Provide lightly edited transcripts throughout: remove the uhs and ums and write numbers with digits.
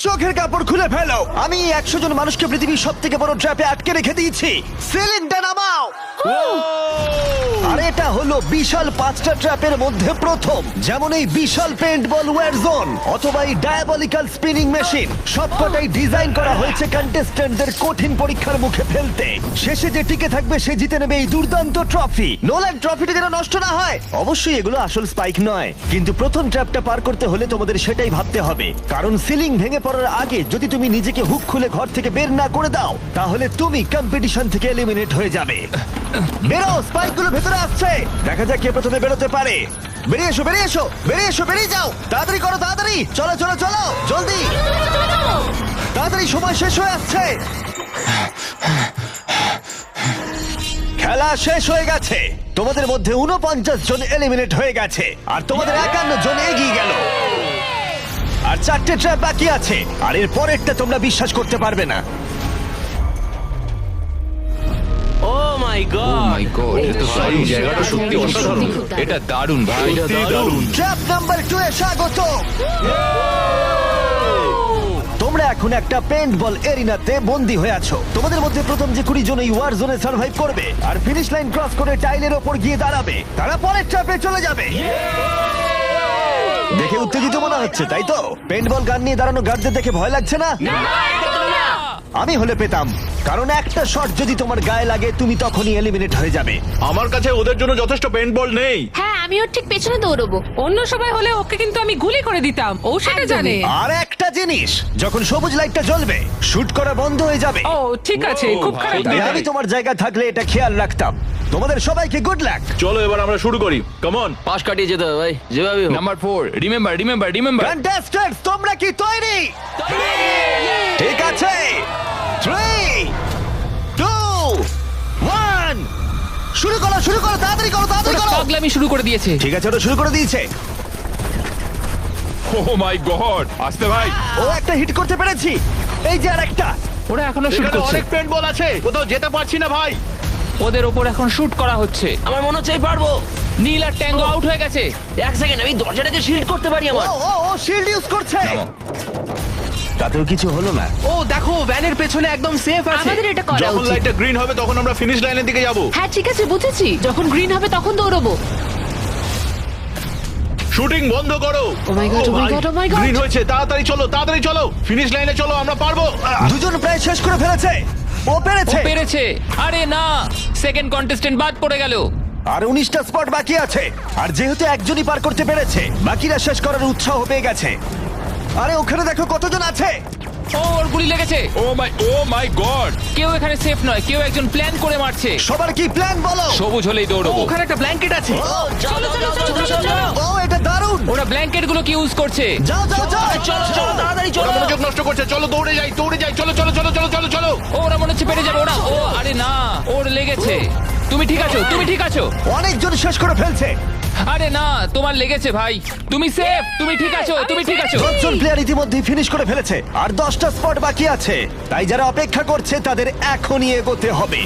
চোখের কাপড় খুলে ফেলো। আমি 100 জন মানুষকে পৃথিবীর সব থেকে বড় ট্র্যাপে আটকে রেখে দিয়েছি। সিলিংটা নামাও। আর এটা হলো বিশাল 5টা ট্র্যাপের মধ্যে প্রথম, যেমন এই বিশাল পেন্ট বল ওয়ার জোন অথবা এই ডায়াবলিক্যাল স্পিনিং মেশিন। সবকটাই ডিজাইন করা হয়েছে কন্টেস্ট্যান্টদের কঠিন পরীক্ষার মুখে ফেলতে। শেষে যে টিকে থাকবে সে জিতে নেবে এই দুর্দান্ত ট্রফি। নোলান, ট্রফিটা যেন নষ্ট না হয়। অবশ্যই এগুলো আসল স্পাইক নয়, কিন্তু প্রথম ট্র্যাপটা পার করতে হলে তোমাদের সেটাই ভাবতে হবে, কারণ সিলিং ভেঙে পড়ার আগে যদি তুমি নিজেকে হুক খুলে ঘর থেকে বের না করে দাও তাহলে তুমি কম্পিটিশন থেকে এলিমিনেট হয়ে যাবে। বেরো, স্পাইকগুলো ভেতরে আসছে। দেখা যাক কে প্রথমে বেরোতে পারে। বেরিয়ে এসো, বেরিয়ে এসো, বেরিয়ে এসো, বেরিয়ে যাও। তাড়াতাড়ি করো, তাড়াতাড়ি। চলো চলো চলো, জলদি, তাড়াতাড়ি, সময় শেষ হয়ে আসছে। খেলা শেষ হয়ে গেছে। তোমাদের মধ্যে 49 জন এলিমিনেট হয়ে গেছে আর তোমাদের 51 জন এগিয়ে গেল। আর 4টে ট্র্যাপ বাকি আছে, আর এর পরেরটা তোমরা বিশ্বাস করতে পারবে না। ও মাই গড, এটা তো দারুণ, জায়গাটা সত্যি অসাধারণ। এটা দারুণ ভাই, এটা দারুণ। ট্র্যাপ নাম্বার 2 এ স্বাগত। তোমরা এখন একটা পেন্ট বল এরিনাতে বন্দী হয়ে আছো। তোমাদের মধ্যে প্রথম যে 20 জন এই ওয়ার জোনে সার্ভাইভ করবে আর ফিনিশ লাইন ক্রস করে টাইলের ওপর গিয়ে দাঁড়াবে, তারা পরের ট্র্যাপে চলে যাবে। দেখে উত্তেজিত মনে হচ্ছে, তাই তো? পেন্ট বল গান নিয়ে দাঁড়ানো গার্ডদের দেখে ভয় লাগছে না? আমি হলে পেতাম, কারণ একটা শট যদি তোমার গায়ে লাগে তুমি তখনই এলিমিনেট হয়ে যাবে। আমার কাছে ওদের জন্য যথেষ্ট পেন্ট বল নেই। হ্যাঁ, আমি ওর ঠিক পেছনে দৌড়বো। অন্য সবাই হলে ওকে কিন্তু আমি গুলি করে দিতাম, ও সেটা জানে। আর একটা জিনিস, যখন সবুজ লাইটটা জ্বলবে শুট করা বন্ধ হয়ে যাবে। ও ঠিক আছে, খুব খারাপ তাই লাগে। আমি তোমার জায়গা থাকলে এটা খেয়াল রাখতাম। তোমাদের সবাইকে গুড লাক। চলো এবার আমরা শুরু করি, কাম অন। পাশ কাটিয়ে যেতে হবে ভাই, যেভাবে হোক। Number 4, remember. কন্টেস্ট্যান্টস, তোমরা কি তৈরি? ঠিক আছে, 3, 2, 1, শুরু করো, শুরু করো, তাড়াতাড়ি করো, তাড়াতাড়ি করো। পাগলামি শুরু করে দিয়েছে। ঠিক আছে, ওটা শুরু করে দিয়েছে। ও মাই গড, আসতে ভাই। ও একটা হিট করতে পেরেছি। এই যে আরেকটা। ওরা এখনো শুট এখানে করছে, অনেক পেন্ট বল আছে, কোথাও যেতে পারছি না ভাই। ওদের ওপর এখন শুট করা হচ্ছে। আমার মনে হচ্ছে আমি পারবো। নীল আর ট্যাঙ্গো আউট হয়ে গেছে। এক সেকেন্ড, আমি দরজাটাকে শিল্ড করতে পারি ও আমার। ও ও শিল্ড ইউজ করছে। তাতেও কিছু হলো না। ও দেখো, ভ্যানের পেছনে একদম সেফ আছে। আমাদের এটা করা যখন উচিত। লাইটটা গ্রিন হবে তখন আমরা ফিনিশ লাইনের দিকে যাব। হ্যাঁ ঠিক আছে, বুঝেছি। যখন গ্রিন হবে তখন দৌড়বো। শুটিং বন্ধ করো। Oh my God, oh my God, oh my God. Green হয়েছে, তাড়াতাড়ি চলো, তাড়াতাড়ি চলো, ফিনিশ লাইনে চলো, আমরা পারবো। দুজন প্রায় শেষ করে ফেলেছে। ও ও পেরেছে। পেরেছে। আরে না, সেকেন্ড কন্টেস্টেন্ট বাদ পড়ে গেল। আর 19টা স্পট বাকি আছে। আর যেহেতু একজনই পার করতে পেরেছে, বাকিরা শেষ করার উৎসাহ পেয়ে গেছে। আরে ওখানে দেখো কতজন আছে। ও, ওর গুলি লেগেছে। ও মাই গড। কেউ এখানে সেফ নয়, কেউ একজন প্ল্যান করে মারছে। সবার কি প্ল্যান বলো? সবুজ হলেই দৌড়বো। ওখানে একটা ব্ল্যাঙ্কেট আছে। চলো চলো চলো চলো। ও এটা দারুণ। ওরা ব্ল্যাঙ্কেট গুলো কি ইউজ করছে? যাও যাও যাও। চলো চলো তাড়াতাড়ি ওরা চলো। মনোযোগ নষ্ট করছে, চলো দৌড়ে যাই, চলো চলো চলো চলো চলো চলো। ও, ওরা মনে হচ্ছে পেরে যাবে। ওরা, ও আরে না, ওর লেগেছে। তুমি ঠিক আছো, তুমি ঠিক আছো। অনেকজন শেষ করে ফেলছে। আরে না, তোমার লেগেছে ভাই। তুমি সেফ, তুমি ঠিক আছো, তুমি ঠিক আছো। 10 জন প্লেয়ার ইতিমধ্যেই ফিনিশ করে ফেলেছে আর 10টা স্পট বাকি আছে। তাই যারা অপেক্ষা করছে তাদের এখনই এগোতে হবে।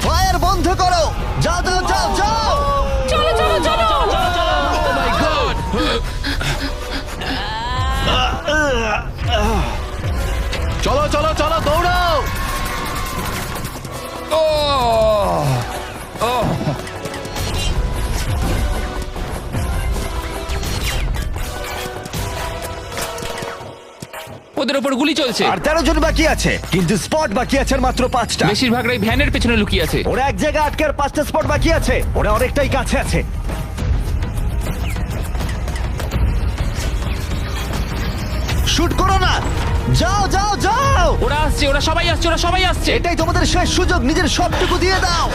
ফায়ার বন্ধ করো। যাও যাও যাও যাও। চলো চলো চলো। ও মাই গড। চলো চলো চলো, দৌড়াও। ও ও, ওদের ওপর গুলি চলছে। আর 13 জন বাকি আছে, কিন্তু স্পট বাকি আছে আর মাত্র 5টা। বেশিরভাগরাই ভ্যানের পেছনে লুকিয়ে আছে। ওরা এক জায়গায় আটকে আর 5টা স্পট বাকি আছে। ওরা অনেকটাই কাছে আছে। শুট করো না। যাও যাও যাও। ওরা আসছে, ওরা সবাই আসছে, ওরা সবাই আসছে। এটাই তোমাদের শেষ সুযোগ, নিজের সবটুকু দিয়ে দাও।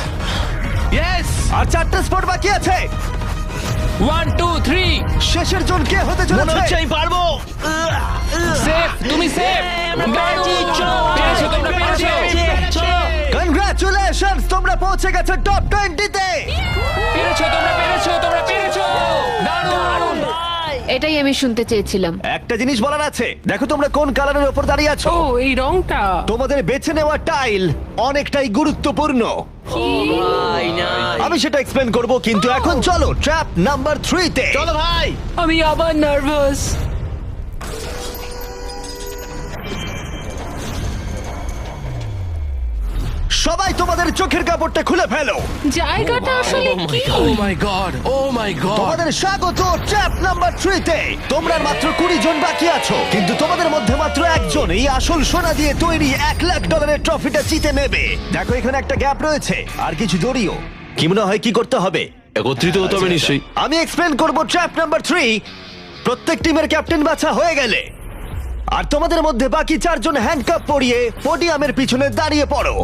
ইয়েস। আর 4টা স্পট বাকি আছে। 1 2 3। শেষের জন কে হতে মনে হচ্ছে চলেছে? আমি পারবো। সেফ, তুমি সেফ। পেরেছো, তোমরা পেরেছো। কনগ্রাচুলেশনস, তোমরা পৌঁছে গেছো টপ 20 তে। পেরেছো, তোমরা পেরেছো, তোমরা পেরেছো। দারুণ। এটাই আমি শুনতে চেয়েছিলাম। একটা জিনিস বলার আছে, দেখো তোমরা কোন কালারের উপর দাঁড়িয়ে আছো। ও, এই রংটা। তোমাদের বেছে নেওয়া টাইল অনেকটাই গুরুত্বপূর্ণ। ভাই না। আমি সেটা এক্সপ্লেন করব, কিন্তু এখন চলো ট্র্যাপ নাম্বার 3 তে। চলো ভাই। আমি আবার নার্ভাস। সবাই তোমাদের চোখের কাপড়টা খুলে ফেলো। জায়গাটা আসলে কি? ও মাই গড, ও মাই গড। তোমাদের স্বাগত ট্র্যাপ নাম্বার 3 তে। তোমরা আর মাত্র 20 জন বাকি আছো, কিন্তু তোমাদের মধ্যে মাত্র একজন এই আসল সোনা দিয়ে তৈরি $1,00,000 ট্রফিটা জিতে নেবে। দেখো এখানে একটা গ্যাপ রয়েছে আর কিছু জড়িও। কি মনে হয় কি করতে হবে? একত্রিত হতে হবে নিশ্চয়ই। আমি এক্সপ্লেন করব ট্র্যাপ নাম্বার 3। প্রত্যেক টিমের ক্যাপ্টেন বাছা হয়ে গেলে আর তোমাদের মধ্যে বাকি 4 জন হ্যান্ডকাপ পরিয়ে পোডিয়ামের পিছনে দাঁড়িয়ে পড়ো।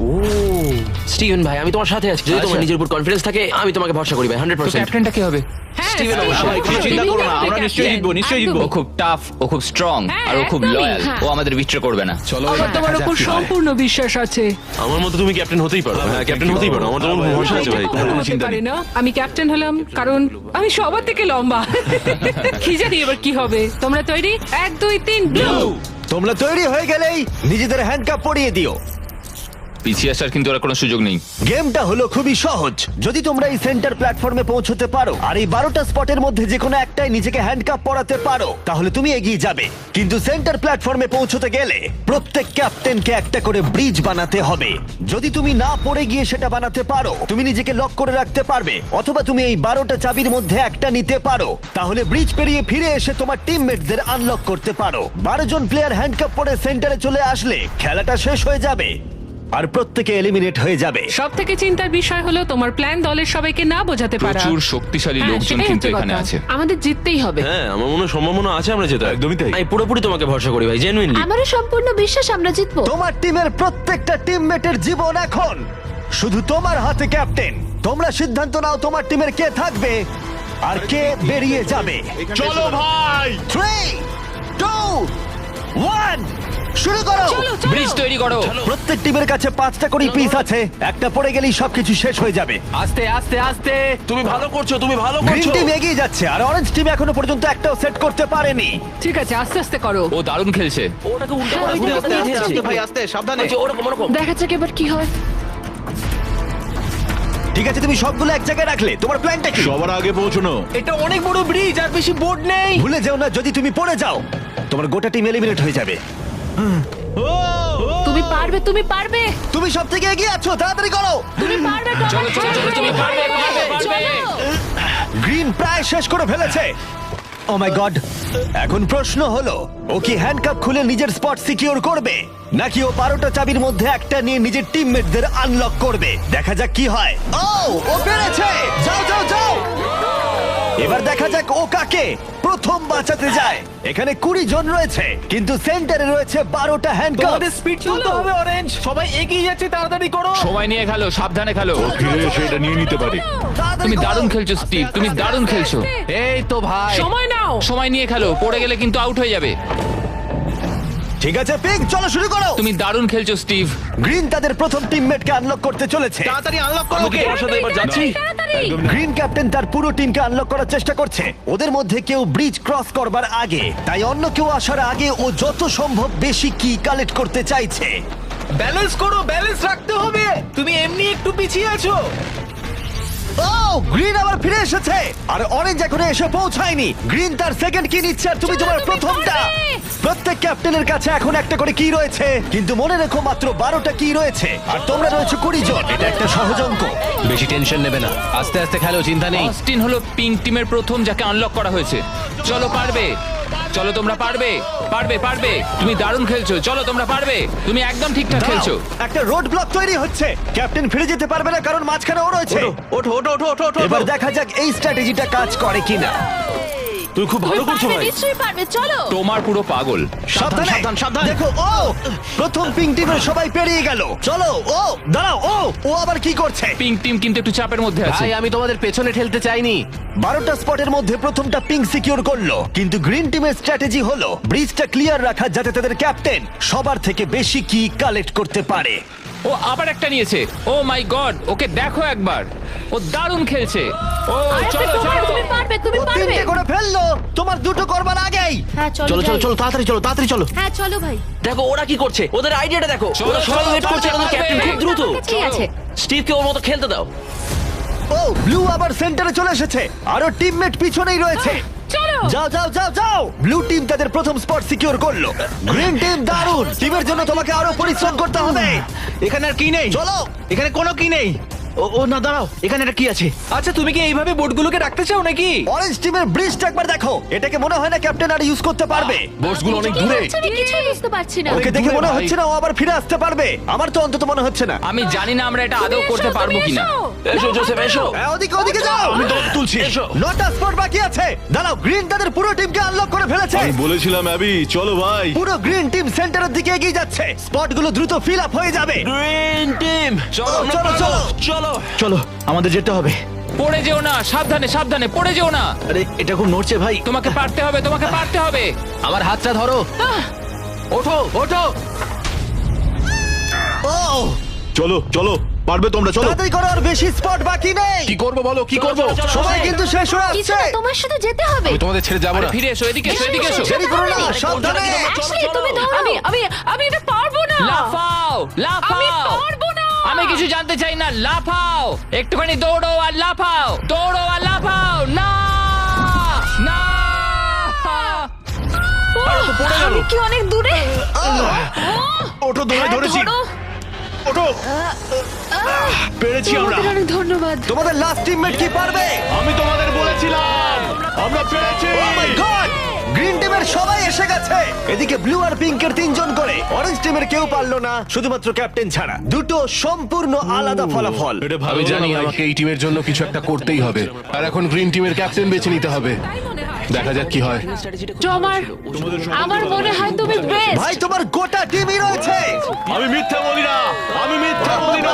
স্টিভেন ভাই, আমি তোমার সাথে আছি। যদি তোমার নিজের উপর কনফিডেন্স থাকে, আমি তোমাকে ভরসা করি ভাই, তো 100%। ক্যাপ্টেনটা কি হবে? স্টিভেন অবশ্যই। ভাই, কোনো চিন্তা করো না, আমরা নিশ্চয়ই জিতবো, নিশ্চয়ই জিতবো। ও খুব টাফ, ও খুব স্ট্রং, আর ও খুব একদমই, লয়াল। হ্যাঁ। ও আমাদের বিট্রে করবে না। চলো আমার তোমার উপর সম্পূর্ণ বিশ্বাস আছে। আমার মতো তুমি ক্যাপ্টেন হতেই পারো। হ্যাঁ, ক্যাপ্টেন হতেই পারো, আমার তোমার ভরসা আছে ভাই। এটা কখনো হতে পারে না। আমি ক্যাপ্টেন হলাম কারণ আমি সবার থেকে লম্বা। কি জানি এবার কি হবে। তোমরা তৈরি? 1 2 3 ব্লু। তোমরা তৈরি হয়ে গেলেই নিজেদের হ্যান্ডকাপ পরিয়ে দিও। পিছিয়ে আসার কিন্তু আর কোনো সুযোগ নেই। গেমটা হলো খুবই সহজ। যদি তোমরা এই সেন্টার প্ল্যাটফর্মে পৌঁছতে পারো আর এই 12টা স্পটের মধ্যে যে কোনো একটাই নিজেকে হ্যান্ডকাপ পরাতে পারো, তাহলে তুমি এগিয়ে যাবে। কিন্তু সেন্টার প্ল্যাটফর্মে পৌঁছতে গেলে প্রত্যেক ক্যাপ্টেনকে একটা করে ব্রিজ বানাতে হবে। যদি তুমি না পড়ে গিয়ে সেটা বানাতে পারো, তুমি নিজেকে লক করে রাখতে পারবে, অথবা তুমি এই 12টা চাবির মধ্যে একটা নিতে পারো। তাহলে ব্রিজ পেরিয়ে ফিরে এসে তোমার টিমমেটদের আনলক করতে পারো। 12 জন প্লেয়ার হ্যান্ডকাপ পরে সেন্টারে চলে আসলে খেলাটা শেষ হয়ে যাবে আর প্রত্যেকে এলিমিনেট হয়ে যাবে। সব থেকে চিন্তার বিষয় হলো তোমার প্ল্যান দলের সবাইকে না বোঝাতে পারা। প্রচুর শক্তিশালী হ্যাঁ, লোকজন সেটাই কিন্তু হচ্ছে এখানে কথা। আছে। আমাদের জিততেই হবে। হ্যাঁ, আমার মনে হয় সম্ভাবনা আছে আমরা যেতে। একদমই তাই। আমি পুরোপুরি তোমাকে ভরসা করি ভাই, জেনুইনলি। আমারও সম্পূর্ণ বিশ্বাস আমরা জিতবো। তোমার টিমের প্রত্যেকটা টিমমেটের জীবন এখন শুধু তোমার হাতে ক্যাপ্টেন। তোমরা সিদ্ধান্ত নাও তোমার টিমের কে থাকবে আর কে বেরিয়ে যাবে। চলো ভাই। 3 2 1 শুরু করো। ব্রিজ তৈরি করো। প্রত্যেক টিমের কাছে 5টা করে পিস আছে। একটা পড়ে গেলেই সবকিছু শেষ হয়ে যাবে। আস্তে আস্তে আস্তে। তুমি ভালো করছো, তুমি ভালো গ্রিন করছো। টিম এগিয়ে যাচ্ছে আর অরেঞ্জ টিম এখনো পর্যন্ত একটাও সেট করতে পারেনি। ঠিক আছে, আস্তে আস্তে করো। ও দারুণ খেলছে। ওটাকে উল্টো হ্যাঁ, করে ওইটা ঘুরিয়ে আস্তে, দিয়েছে। ভাই আস্তে, সাবধানে। ওই যে ওরকম ওরকম। দেখা যাক এবার কি হয়। ঠিক আছে, তুমি সবগুলো এক জায়গায় রাখলে। তোমার প্ল্যানটা কি? সবার আগে পৌঁছানো। এটা অনেক বড় ব্রিজ আর বেশি বোর্ড নেই। ভুলে যেও না, যদি তুমি পড়ে যাও তোমার গোটা টিম এলিমিনেট হয়ে যাবে। তুমি পারবে, তুমি পারবে, তুমি সব থেকে এগিয়ে আছো, তাড়াতাড়ি করো। তুমি পারবে। চলো চলো চলো, তুমি পারবে, পারবে, পারবে। গ্রিন প্রায় শেষ করে ফেলেছে। ও মাই গড। এখন প্রশ্ন হলো, ও কি হ্যান্ডকাপ খুলে নিজের স্পট সিকিউর করবে, নাকি ও 12টা চাবির মধ্যে একটা নিয়ে নিজের টিমমেটদের আনলক করবে? দেখা যাক কি হয়। ও পেরেছে। যাও যাও যাও। এবার দেখা যাক ও কাকে প্রথম বাঁচাতে যায়। এখানে 20 জন রয়েছে, কিন্তু সেন্টারে রয়েছে 12টা হ্যান্ডকাপ। তোমাদের স্পিড তুলতে হবে অরেঞ্জ। সবাই এগিয়ে যাচ্ছে, তাড়াতাড়ি করো। সময় নিয়ে খেলো, সাবধানে খেলো। ফিরে এসে এটা নিয়ে নিতে পারে। তুমি দারুণ খেলছো স্টিভ, তুমি দারুণ খেলছো। এই তো ভাই। সময় নাও। সময় নিয়ে খেলো, পড়ে গেলে কিন্তু আউট হয়ে যাবে। ঠিক আছে পিঙ্ক, চলো শুরু করো। তুমি দারুণ খেলছো স্টিভ। গ্রিন তাদের প্রথম টিমমেটকে আনলক করতে চলেছে। তাড়াতাড়ি আনলক করো। আমি কি তোমার সাথে এবার যাচ্ছি? গ্রিন ক্যাপ্টেন তার পুরো টিমকে আনলক করার চেষ্টা করছে। ওদের মধ্যে কেউ ব্রিজ ক্রস করবার আগে, তাই অন্য কেউ আসার আগে ও যত সম্ভব বেশি কি কালেক্ট করতে চাইছে। ব্যালেন্স করো, ব্যালেন্স রাখতে হবে। তুমি এমনি একটু পিছিয়ে আছো। ও গ্রিন আবার ফিরে এসেছে আর অরেঞ্জ এখনো এসে পৌঁছায়নি। গ্রিন তার সেকেন্ড কি নিচ্ছে আর তুমি তোমার প্রথমটা। প্রত্যেক ক্যাপ্টেনের কাছে এখন একটা করে কি রয়েছে, কিন্তু মনে রেখো মাত্র 12টা কি রয়েছে আর তোমরা রয়েছে 20 জন। এটা একটা সহজ অঙ্ক। বেশি টেনশন নেবে না, আস্তে আস্তে খেলো, চিন্তা নেই। অস্টিন হলো পিঙ্ক টিমের প্রথম যাকে আনলক করা হয়েছে। চলো পারবে, চলো তোমরা পারবে, পারবে পারবে। তুমি দারুণ খেলছো, চলো তোমরা পারবে। তুমি একদম ঠিকঠাক খেলছো। দাঁড়াও, একটা রোড ব্লক তৈরি হচ্ছে। ক্যাপ্টেন ফিরে যেতে পারবে না কারণ মাঝখানে ও রয়েছে। ওঠো ওঠো ওঠো ওঠো ওঠো। এবার দেখা যাক এই স্ট্র্যাটেজিটা কাজ করে কিনা। তুমি খুব ভালো করছো ভাই। নিশ্চয়ই পারবে, চলো। তোমার পুরো পাগল। সাবধানে, সাবধান, সাবধান। দেখো ও প্রথম পিঙ্ক টিমের সবাই পেরিয়ে গেল। চলো ও দাঁড়াও, ও আবার কি করছে? পিঙ্ক টিম কিন্তু একটু চাপের মধ্যে আছে। ভাই আমি তোমাদের পেছনে ঠেলতে চাইনি। 12টা স্পটের মধ্যে প্রথমটা পিঙ্ক সিকিউর করলো, কিন্তু গ্রিন টিমের স্ট্র্যাটেজি হলো ব্রিজটা ক্লিয়ার রাখা, যাতে তাদের ক্যাপ্টেন সবার থেকে বেশি কি কালেক্ট করতে পারে। ও আবার একটা নিয়েছে। ও মাই গড, ওকে দেখো একবার, ও দারুণ খেলছে। ও চলো চলো। তুমি পারবে, তুমি ও পারবে। 3টে করে ফেললো, তোমার দুটো করবার আগেই। হ্যাঁ চলো চলো চলো যাই। চলো, তাড়াতাড়ি চলো, তাড়াতাড়ি চলো। হ্যাঁ চলো ভাই। দেখো ওরা কি করছে, ওদের আইডিয়াটা দেখো। চলো, ওরা সবাই চলো, ওয়েট করছে, চলো, ওদের ক্যাপ্টেন চলো। খুব দ্রুত। ঠিক আছে। স্টিভকে ওর মতো খেলতে দাও। ও ব্লু আবার সেন্টারে চলে এসেছে, আরো টিমমেট পিছনেই রয়েছে। চলো যাও যাও যাও যাও। ব্লু টিম তাদের প্রথম স্পট সিকিউর করলো। গ্রিন টিম দারুণ। টিমের জন্য তোমাকে আরো পরিশ্রম করতে হবে। এখানে আর কি নেই? চলো। এখানে কোনো কি নেই। ও না, দাঁড়াও, এখানে একটা কি আছে? আচ্ছা, তুমি কি এইভাবে বোটগুলোকে রাখতে চাও নাকি? অরেঞ্জ টিমের ব্রিজটা একবার দেখো। এটাকে মনে হয় না ক্যাপ্টেন আর ইউজ করতে পারবে। বোর্ডসগুলো অনেক কি দূরে। হচ্ছে? আমি কিছুই বুঝতে পারছি না। ওকে দেখে দূরে মনে ভাই। হচ্ছে না ও আবার ফিরে আসতে পারবে। আমার তো অন্তত মনে হচ্ছে না। আমি জানি না আমরা এটা আদৌ করতে পারবো কিনা। এসো জোসেফ এসো। হ্যাঁ, ওদিকে ওদিকে যাও। আমি তোমাকে তুলছি। এসো। 9টা স্পট বাকি আছে। দাঁড়াও, গ্রিন তাদের পুরো টিমকে আনলক করে ফেলেছে। আমি বলেছিলাম অ্যাবি, চলো ভাই। পুরো গ্রিন টিম সেন্টারের দিকে এগিয়ে যাচ্ছে। স্পটগুলো দ্রুত ফিল আপ হয়ে যাবে। গ্রিন টিম চলো চলো, চলো চলো। চলো। চলো, আমাদের যেতে হবে। পড়ে যেও না, সাবধানে সাবধানে, পড়ে যেও না। আরে, এটা খুব নড়ছে ভাই। তোমাকে পারতে হবে, তোমাকে পারতে হবে। আমার হাতটা ধরো। ওঠো ওঠো। ও, চলো চলো, পারবে তোমরা, চলো। তাড়াতাড়ি করো, আর বেশি স্পট বাকি নেই। কি করবো বলো, কি করবো? সময় কিন্তু শেষ হয়ে কিছু আসছে। না, তোমার সাথে যেতে হবে। আমি তোমাদের ছেড়ে যাবো আরে না। ফিরে এসো, এদিকে এসো, এদিকে এসো। দেরি করো না, সাবধানে। অ্যাশলি, তুমি দৌড়াও। আমি এটা পারবো না। লাফাও আমি লাফাও। পারবো না। আমি কিছু জানতে চাই না, লাফাও। একটুখানি দৌড়ো আর লাফাও, দৌড়ো আর লাফাও। না না। আমি কি অনেক দূরে? ওঠো, ধরে হ্যাঁ, ধরেছি। ধরো। ওঠো, পেরেছি আমরা। তোমাদের অনেক ধন্যবাদ। তোমাদের লাস্ট টিমমেট কি পারবে? আমি তোমাদের বলেছিলাম, আমরা পেরেছি। Oh my God! গ্রিন টিমের সবাই এসে গেছে। এদিকে ব্লু আর পিঙ্কের 3 জন করে। অরেঞ্জ টিমের কেউ পারলো না, শুধুমাত্র ক্যাপ্টেন ছাড়া। দুটো সম্পূর্ণ আলাদা ফলাফল। এটা ভালো, আমি জানি আমাকে এই টিমের জন্য কিছু একটা করতেই হবে, আর এখন গ্রিন টিমের ক্যাপ্টেন বেছে নিতে হবে। দেখা যাক কি হয়। আমার মনে হয় তুমি বেস্ট। ভাই, তোমার গোটা টিমই রয়েছে। আমি মিথ্যা বলি না, আমি মিথ্যা বলি না।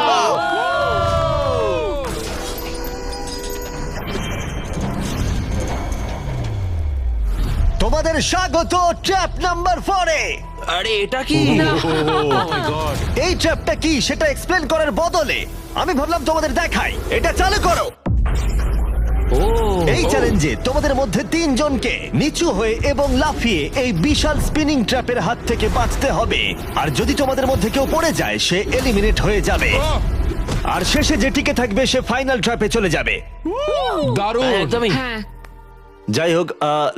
তোমাদের স্বাগত ট্র্যাপ নাম্বার 4 এ। আরে এটা কি? এই ট্র্যাপটা কি সেটা এক্সপ্লেন করার বদলে আমি ভাবলাম তোমাদের দেখাই। এটা চালু করো। এই চ্যালেঞ্জে তোমাদের মধ্যে 3 জনকে নিচু হয়ে এবং লাফিয়ে এই বিশাল স্পিনিং ট্র্যাপের হাত থেকে বাঁচতে হবে। আর যদি তোমাদের মধ্যে কেউ পড়ে যায়, সে এলিমিনেট হয়ে যাবে। আর শেষে যে টিকে থাকবে সে ফাইনাল ট্র্যাপে চলে যাবে। দারুণ। একদমই। হ্যাঁ, যাই হোক,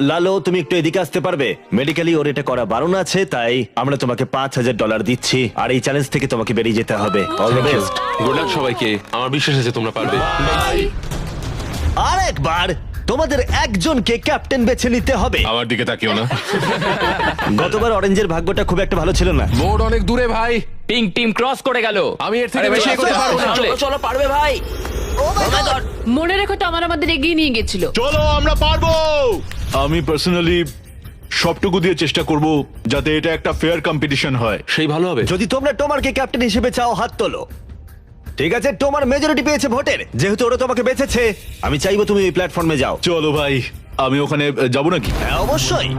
লালো, তুমি একটু এদিকে আসতে পারবে? মেডিকেলি ওর এটা করা বারণ আছে, তাই আমরা তোমাকে $5,000 দিচ্ছি। আর এই চ্যালেঞ্জ থেকে তোমাকে বেরিয়ে যেতে হবে। All the best. Good luck সবাইকে, আমার বিশ্বাস আছে তোমরা পারবে। আর একবার তোমাদের একজনকে ক্যাপ্টেন বেছে নিতে হবে। আমার দিকে তাকিও না। গতবার অরেঞ্জের ভাগ্যটা খুব একটা ভালো ছিল না। বোর্ড অনেক দূরে ভাই, পিঙ্ক টিম ক্রস করে গেল। আমি এর থেকে আরে বেশি ভাই, এগোতে পারবো না। চলে। চলো চলো পারবে ভাই। Oh my God! মনে রেখো তো আমাদের এগিয়ে নিয়ে গেছিল। চলো, আমরা পারবো। আমি পার্সোনালি সবটুকু দিয়ে চেষ্টা করব যাতে এটা একটা ফেয়ার কম্পিটিশন হয়। সেই ভালো হবে। যদি তোমরা টোমারকে ক্যাপ্টেন হিসেবে চাও, হাত তোলো। ঠিক আছে, টোমার মেজরিটি পেয়েছে ভোটের। যেহেতু ওরা তোমাকে বেঁচেছে, আমি চাইবো তুমি এই প্ল্যাটফর্মে যাও। চলো ভাই, আমি ওখানে যাবো নাকি? হ্যাঁ, অবশ্যই।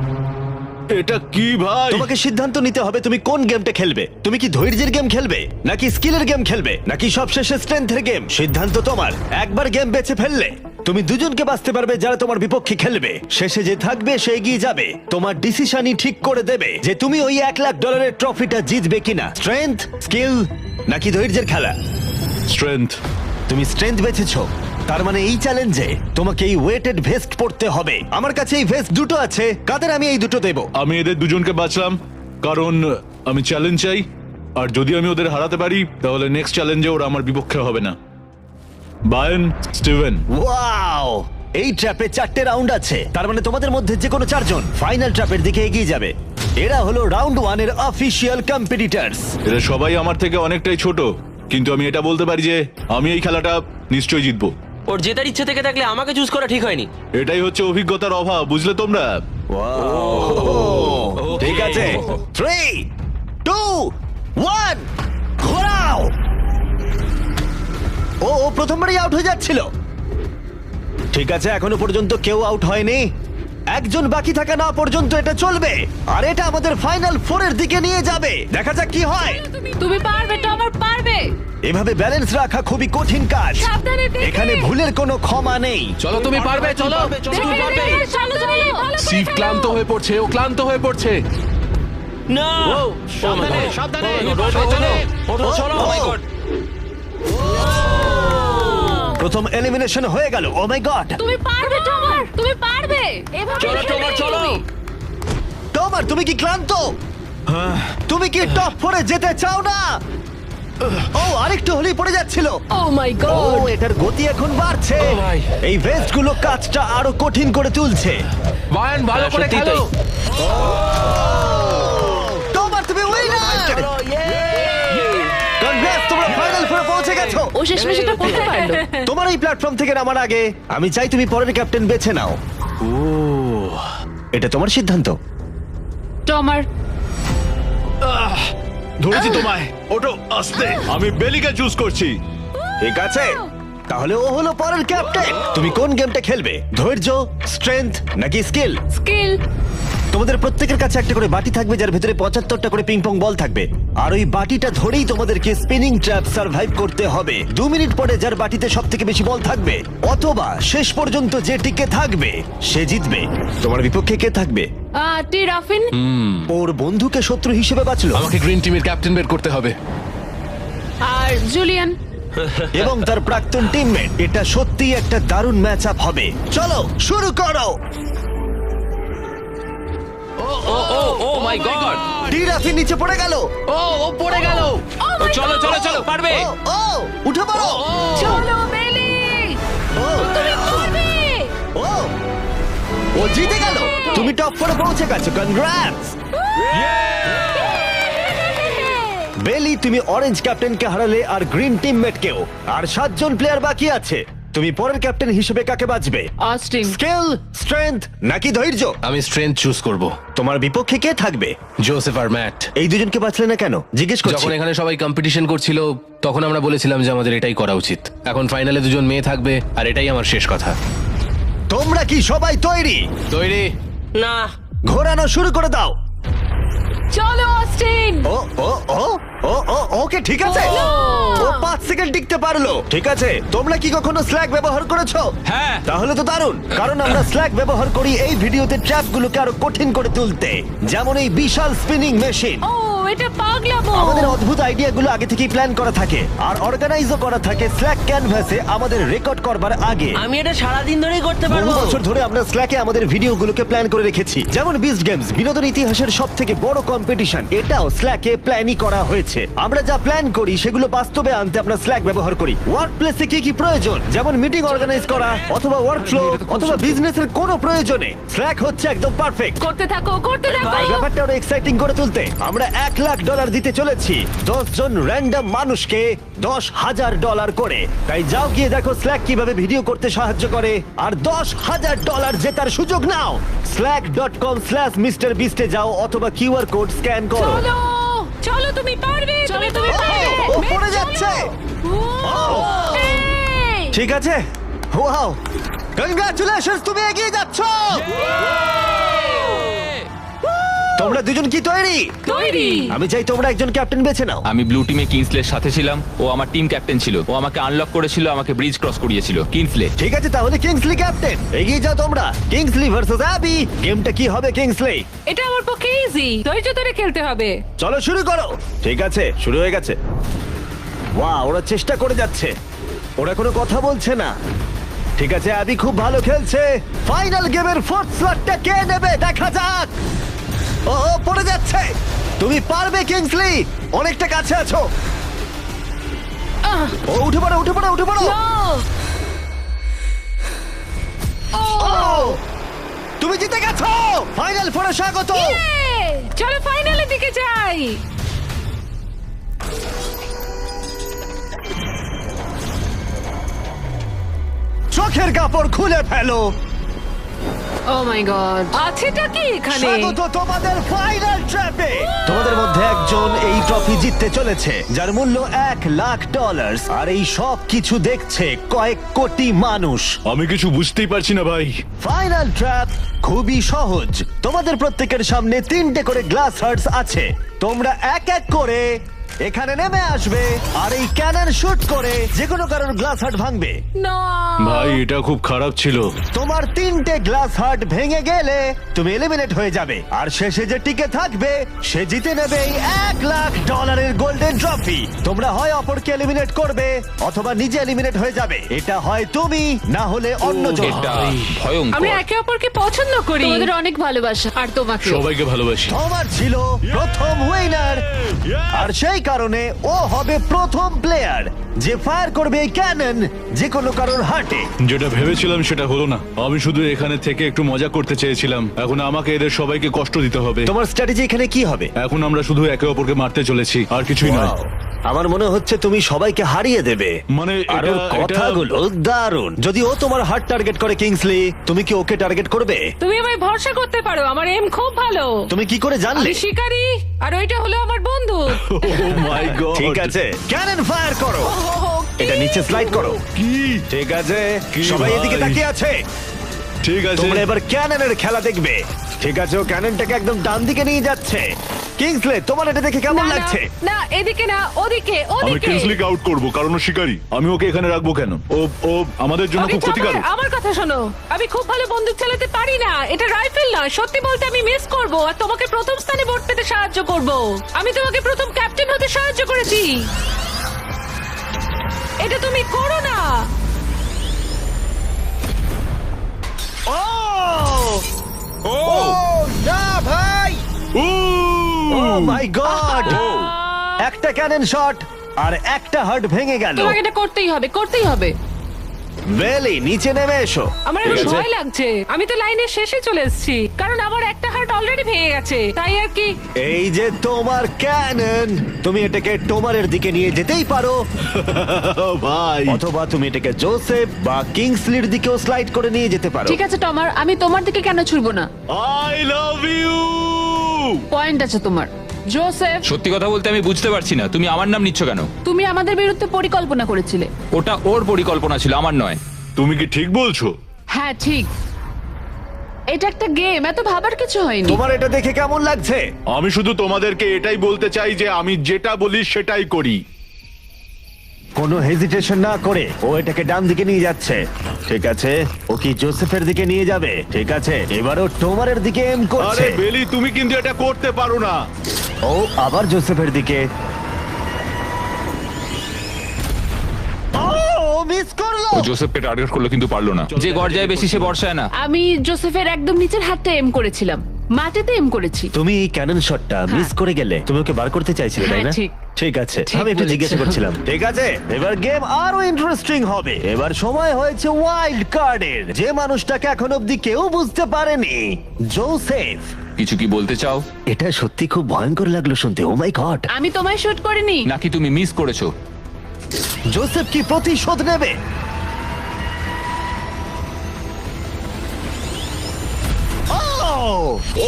এটা কি ভাই? তোমাকে সিদ্ধান্ত নিতে হবে তুমি কোন গেমটা খেলবে। তুমি কি ধৈর্যের গেম খেলবে, নাকি স্কিলের গেম খেলবে, নাকি সবশেষে স্ট্রেংথের গেম? সিদ্ধান্ত তোমার। একবার গেম বেছে ফেললে তুমি দুজনকে বাঁচতে পারবে যারা তোমার বিপক্ষে খেলবে। শেষে যে থাকবে সে এগিয়ে যাবে। তোমার ডিসিশনই ঠিক করে দেবে যে তুমি ওই $1,00,000 ট্রফিটা জিতবে কিনা। স্ট্রেংথ, স্কিল, নাকি ধৈর্যের খেলা? স্ট্রেংথ। তুমি স্ট্রেংথ বেছেছো, তার মানে এই চ্যালেঞ্জে তোমাকে এই ওয়েটেড ভেস্ট পড়তে হবে। আমার কাছে এই ভেস্ট দুটো আছে, কাদের আমি এই দুটো দেবো। আমি এদের দুজনকে বাঁচলাম কারণ আমি চ্যালেঞ্জ চাই, আর যদি আমি ওদের হারাতে পারি তাহলে নেক্সট চ্যালেঞ্জে ওরা আমার বিপক্ষে হবে না। বায়ান, স্টিভেন। ওয়াও, এই ট্র্যাপে 4টে রাউন্ড আছে, তার মানে তোমাদের মধ্যে যে কোনো 4 জন ফাইনাল ট্র্যাপের দিকে এগিয়ে যাবে। এরা হলো রাউন্ড 1 এর অফিশিয়াল কম্পিটিটরস। এরা সবাই আমার থেকে অনেকটাই ছোট, কিন্তু আমি এটা বলতে পারি যে আমি এই খেলাটা নিশ্চয়ই জিতবো। ওর জেতার ইচ্ছে থেকে থাকলে আমাকে চুজ করা ঠিক হয়নি। এটাই হচ্ছে অভিজ্ঞতার অভাব, বুঝলে তোমরা? ঠিক আছে, 3, 2, 1, ঘোরাও। ও প্রথমবারই আউট হয়ে যাচ্ছিল। ঠিক আছে, এখনো পর্যন্ত কেউ আউট হয়নি। একজন বাকি থাকা না পর্যন্ত এটা চলবে, আর এটা আমাদের ফাইনাল 4 এর দিকে নিয়ে যাবে। দেখা যাক কি হয়। তুমি পারবে, টমার পারবে। এভাবে ব্যালেন্স রাখা খুবই কঠিন কাজ। সাবধানে দেখে। এখানে ভুলের কোনো ক্ষমা নেই। চলো, তুমি পারবে, চলো। তুমি পারবে। চলো, চলো, ভালো করে সিভ ফেলো। ক্লান্ত হয়ে পড়ছে, ও ক্লান্ত হয়ে পড়ছে। না সাবধানে সাবধানে চলো চলো। প্রথম প্রথম এলিমিনেশন হয়ে গেল। ও মাই গড, তুমি পারবে টমার, তুমি পারবে। এভাবে চলো টমার চলো। টমার তুমি কি ক্লান্ত? তুমি কি টপ 4-এ যেতে চাও না? ও আরেকটু হলেই পড়ে যাচ্ছিল। ও মাই ও গড, এটার গতি এখন বাড়ছে। ও ভাই। এই ভেস্টগুলো কাজটা আরো কঠিন করে তুলছে। বায়ান ভালো করে সত্যিই খেলো। তাই। টমার তুমি উইনার! কনগ্রেস, তোমরা ফাইনাল ফোরে পৌঁছে গেছো। ও শেষমেশ এটা করতে পারলো। তোমার এই প্ল্যাটফর্ম থেকে নামার আগে আমি চাই তুমি পরের ক্যাপ্টেন বেছে নাও। এটা তোমার সিদ্ধান্ত। টমার, ধরেছি তোমায়। ওটো আস্তে। আমি বেলিকে চুজ করছি। ঠিক আছে, তাহলে ও হলো পরের ক্যাপ্টেন। তুমি কোন গেমটা খেলবে? ধৈর্য, স্ট্রেংথ নাকি স্কিল? স্কিল। তোমাদের প্রত্যেকের কাছে একটা করে বাটি থাকবে যার ভিতরে 75টা করে পিং পং বল থাকবে, আর ওই বাটিটা ধরেই তোমাদেরকে স্পিনিং ট্র্যাপ সার্ভাইভ করতে হবে। 2 মিনিট পরে যার বাটিতে সব থেকে বেশি বল থাকবে অথবা শেষ পর্যন্ত যে টিকে থাকবে সে জিতবে। তোমার বিপক্ষে কে থাকবে? টি রাফিন। ওর বন্ধুকে শত্রু হিসেবে বাঁচলো আমাকে গ্রিন টিমের ক্যাপ্টেন বের করতে হবে। আর জুলিয়ান। এবং তার প্রাক্তন টিমমেট। এটা সত্যিই একটা দারুণ ম্যাচ আপ হবে। চলো শুরু করো। ও মাই গড, টিরাফি নিচে পড়ে গেল। ও পড়ে গেল। চলো চলো চলো, পারবে। ও উঠে পড়ো। চলো বেলি, ও তুমি পারবে। ও ও জিতে গেল। তুমি টপ 4-এ পৌঁছে গেছো। কনগ্রাটস বেলি, তুমি অরেঞ্জ ক্যাপ্টেনকে হারালে আর গ্রিন টিমমেটকেও। আর 7 জন প্লেয়ার বাকি আছে। তুমি পরের ক্যাপ্টেন হিসেবে কাকে বাঁচবে? অস্টিন। স্কিল, স্ট্রেংথ নাকি ধৈর্য? আমি স্ট্রেংথ চুজ করব। তোমার বিপক্ষে কে থাকবে? জোসেফ আর ম্যাট। এই দুজনকে বাঁচলে না কেন জিজ্ঞেস করছি। যখন এখানে সবাই কম্পিটিশন করছিল তখন আমরা বলেছিলাম যে আমাদের এটাই করা উচিত। এখন ফাইনালে দুজন মেয়ে থাকবে আর এটাই আমার শেষ কথা। তোমরা কি সবাই তৈরি? তৈরি? না, ঘোরানো শুরু করে দাও। চলো অস্টিন। ও ও ও ও ও ওকে ঠিক আছে। ও 5 সেকেন্ড টিকতে পারলো। ঠিক আছে, তোমরা কি কখনো স্ল্যাগ ব্যবহার করেছো? হ্যাঁ। তাহলে তো দারুণ, কারণ আমরা স্ল্যাগ ব্যবহার করি এই ভিডিওতে ট্র্যাপগুলোকে আরো কঠিন করে তুলতে, যেমন এই বিশাল স্পিনিং মেশিন। ও এটা পাগলামো। আমাদের অদ্ভুত আইডিয়াগুলো আগে থেকেই প্ল্যান করা থাকে আর অর্গানাইজও করা থাকে স্ল্যাক ক্যানভাসে আমাদের রেকর্ড করবার আগে। আমি এটা সারাদিন ধরেই করতে বহু পারবো। বছর ধরে আমরা স্ল্যাকে আমাদের ভিডিওগুলোকে প্ল্যান করে রেখেছি, যেমন বিস্ট গেমস, বিনোদন ইতিহাসের সব থেকে বড় কম্পিটিশন, এটাও স্ল্যাকে প্ল্যানই করা হয়েছে। আমরা যা প্ল্যান করি সেগুলো বাস্তবে আনতে আমরা স্ল্যাক ব্যবহার করি। ওয়ার্ক প্লেসে কি কি প্রয়োজন, যেমন মিটিং অর্গানাইজ করা অথবা ওয়ার্ক ফ্লো অথবা বিজনেসের কোনো প্রয়োজনে স্ল্যাক হচ্ছে একদম পারফেক্ট। করতে থাকো, করতে থাকো। এই ব্যাপারটা আরো এক্সাইটিং করে তুলতে আমরা $1 লাখ দিতে চলেছি 10 জন র্যান্ডম মানুষকে $10,000 করে। তাই যাও গিয়ে দেখো স্ল্যাক কিভাবে ভিডিও করতে সাহায্য করে আর $10,000 জেতার সুযোগ নাও। slack.com/MrBeast এ যাও অথবা কিউআর কোড স্ক্যান করো। চলো চলো, তুমি পারবে। চলো তুমি পারবে। ও পড়ে যাচ্ছে। এই, ঠিক আছে, ওয়াও, কনগ্রাচুলেশনস, তুমি এগিয়ে যাচ্ছ। তোমরা দুজন কি তৈরি? তৈরি। আমি চাই তোমরা একজন ক্যাপ্টেন বেছে নাও। আমি ব্লু টিমে কিংসলের সাথে ছিলাম। ও আমার টিম ক্যাপ্টেন ছিল। ও আমাকে আনলক করেছিল, আমাকে ব্রিজ ক্রস করিয়েছিল। কিংসলে। ঠিক আছে, তাহলে কিংসলি ক্যাপ্টেন। এগিয়ে যাও তোমরা। Kingsley versus Abby. গেমটা কি হবে কিংসলি? এটা আমার পক্ষে ইজি, ধৈর্য ধরে খেলতে হবে। চলো শুরু করো। ঠিক আছে, শুরু হয়ে গেছে। ওয়াও, ওরা চেষ্টা করে যাচ্ছে, ওরা কোনো কথা বলছে না। ঠিক আছে, অ্যাবি খুব ভালো খেলছে। ফাইনাল গেমের 4th স্লটটা কে নেবে দেখা যাক। ও ও, পড়ে যাচ্ছে। তুমি পারবে কিংসলি, অনেকটা কাছে আছো। ও উঠে পড়ো, উঠে পড়ো, উঠে পড়ো। ও, তুমি জিতে গেছো। ফাইনাল ফোরে স্বাগত। চলো ফাইনালের দিকে যাই। চোখের কাপড় খুলে ফেলো। ও মাই গড, আছেটা কি এখানে? স্বাগত তোমাদের ফাইনাল ট্র্যাপে। তোমাদের মধ্যে একজন এই ট্রফি জিততে চলেছে যার মূল্য $1 লাখ। আর এই সব কিছু দেখছে কয়েক কোটি মানুষ। আমি কিছু বুঝতেই পারছি না ভাই। ফাইনাল ট্র্যাপ খুবই সহজ। তোমাদের প্রত্যেকের সামনে 3টে করে গ্লাস হার্টস আছে। তোমরা এক এক করে এখানে নেমে আসবে আর এই ক্যানন শুট করে যে কোনো কারোর গ্লাস হার্ট ভাঙবে। না ভাই এটা খুব খারাপ ছিল। তোমার 3টে গ্লাস হার্ট ভেঙে গেলে তুমি এলিমিনেট হয়ে যাবে, আর শেষে যে টিকে থাকবে সে জিতে নেবে এই $1,00,000 গোল্ডেন ট্রফি। তোমরা হয় অপরকে এলিমিনেট করবে অথবা নিজে এলিমিনেট হয়ে যাবে। এটা হয় তুমি, না হলে অন্যজন। এটা আমরা ভয়ঙ্কর। একে অপরকে পছন্দ করি। তোমাদের অনেক ভালোবাসা আর তোমাকে সবাইকে ভালোবাসি। তোমার ছিল প্রথম উইনার, আর সেই কারণে ও হবে প্রথম প্লেয়ার যে ফায়ার করবে এই ক্যানন যে কোনো কারোর হার্টে। যেটা ভেবেছিলাম সেটা হলো না। আমি শুধু এখানে থেকে একটু মজা করতে চেয়েছিলাম, এখন আমাকে এদের সবাইকে কষ্ট দিতে হবে। তোমার স্ট্র্যাটেজি এখানে কি হবে? এখন আমরা শুধু একে অপরকে মারতে চলেছি, আর কিছুই নয়। Wow, আমার মনে হচ্ছে তুমি সবাইকে হারিয়ে দেবে। মানে আর ওর কথাগুলো দারুণ। যদি ও তোমার হার্ট টার্গেট করে কিংসলি, তুমি কি ওকে টার্গেট করবে? তুমি আমায় ভরসা করতে পারো, আমার এম খুব ভালো। তুমি কি করে জানলে? আমি শিকারি আর ওইটা হলো আমার বন্ধু। ও মাই গড। ঠিক আছে, ক্যানন ফায়ার করো। এটা নিচে স্লাইড করো। কি? ঠিক আছে, কি সবাই ভাই? এদিকে তাকিয়ে আছে। ঠিক আছে। তোমরা এবার ক্যাননের খেলা দেখবে। ঠিক আছে, ও ক্যাননটাকে একদম ডান দিকে নিয়ে যাচ্ছে। কিংসলে, তোমার এটা দেখে কেমন না, লাগছে? না এদিকে না, ওদিকে আমি ওদিকে। কিংসলিকে আউট করব কারণ ও শিকারী। আমি ওকে এখানে রাখবো কেন? ও ও আমাদের জন্য আগে খুব ক্ষতিকারক। চাপায়, আমার কথা শোনো, আমি খুব ভালো বন্দুক চালাতে পারি না, এটা রাইফেল নয়। সত্যি বলতে আমি মিস করব আর তোমাকে প্রথম স্থানে ভোট পেতে সাহায্য করব। আমি তোমাকে প্রথম ক্যাপ্টেন হতে সাহায্য করেছি, এটা তুমি করো না। ও ও না ভাই! ও মাই গড! একটা ক্যানন শট আর একটা হার্ট ভেঙে গেল। তোমাকে এটা করতেই হবে, করতেই হবে। বেলি, নিচে নেমে এসো। আমার ঠিক এখন আছে? ভয় লাগছে, আমি তো লাইনের শেষে চলে এসেছি, কারণ আমার একটা হার্ট অলরেডি ভেঙে গেছে, তাই আর কি। এই যে তোমার ক্যানন, তুমি এটাকে টোমারের দিকে নিয়ে যেতেই পারো, ভাই অথবা তুমি এটাকে জোসেফ বা কিংসলির দিকেও স্লাইড করে নিয়ে যেতে পারো। ঠিক আছে টমার, আমি তোমার দিকে কেন ছুড়বো না? I love you. পয়েন্ট আছে তোমার। জোসেফ, সত্যি কথা বলতে আমি বুঝতে পারছি না তুমি আমার নাম নিচ্ছ কেন। তুমি আমাদের বিরুদ্ধে পরিকল্পনা করেছিলে। ওটা ওর পরিকল্পনা ছিল, আমার নয়। তুমি কি ঠিক বলছো? হ্যাঁ ঠিক, এটা একটা গেম, এত ভাবার কিছু হয়নি। তোমার এটা দেখে কেমন লাগছে? আমি শুধু তোমাদেরকে এটাই বলতে চাই যে আমি যেটা বলি সেটাই করি। কোনো হেজিটেশন না করে ও এটাকে ডান দিকে নিয়ে যাচ্ছে। ঠিক আছে, ও কি জোসেফের দিকে নিয়ে যাবে? ঠিক আছে, এবারও টোমারের দিকে এম করছে। আরে বেলি, তুমি কিন্তু এটা করতে পারো না। ও আবার জোসেফের দিকে। ও মিস করলো। ও জোসেফকে টার্গেট করলো কিন্তু পারলো না। যে গর্জায় বেশি সে বর্ষায় না। আমি জোসেফের একদম নিচের হাতটা এম করেছিলাম, মাটিতে এম করেছি। তুমি এই ক্যানন শটটা মিস করে গেলে। তুমি ওকে বার করতে চাইছিলে, তাই না? হ্যাঁ, ঠিক। ঠিক আছে, ঠিক আমি একটু বলেছো। জিজ্ঞাসা করছিলাম। ঠিক আছে, এবার গেম আরো ইন্টারেস্টিং হবে। এবার সময় হয়েছে ওয়াইল্ড কার্ডের। যে মানুষটাকে এখন অব্দি কেউ বুঝতে পারেনি, জোসেফ। কিছু কি বলতে চাও এটা সত্যি খুব ভয়ঙ্কর লাগলো শুনতে। ও মাই গড! আমি তোমায় শুট করিনি। নাকি তুমি মিস করেছো? জোসেফ কি প্রতিশোধ নেবে?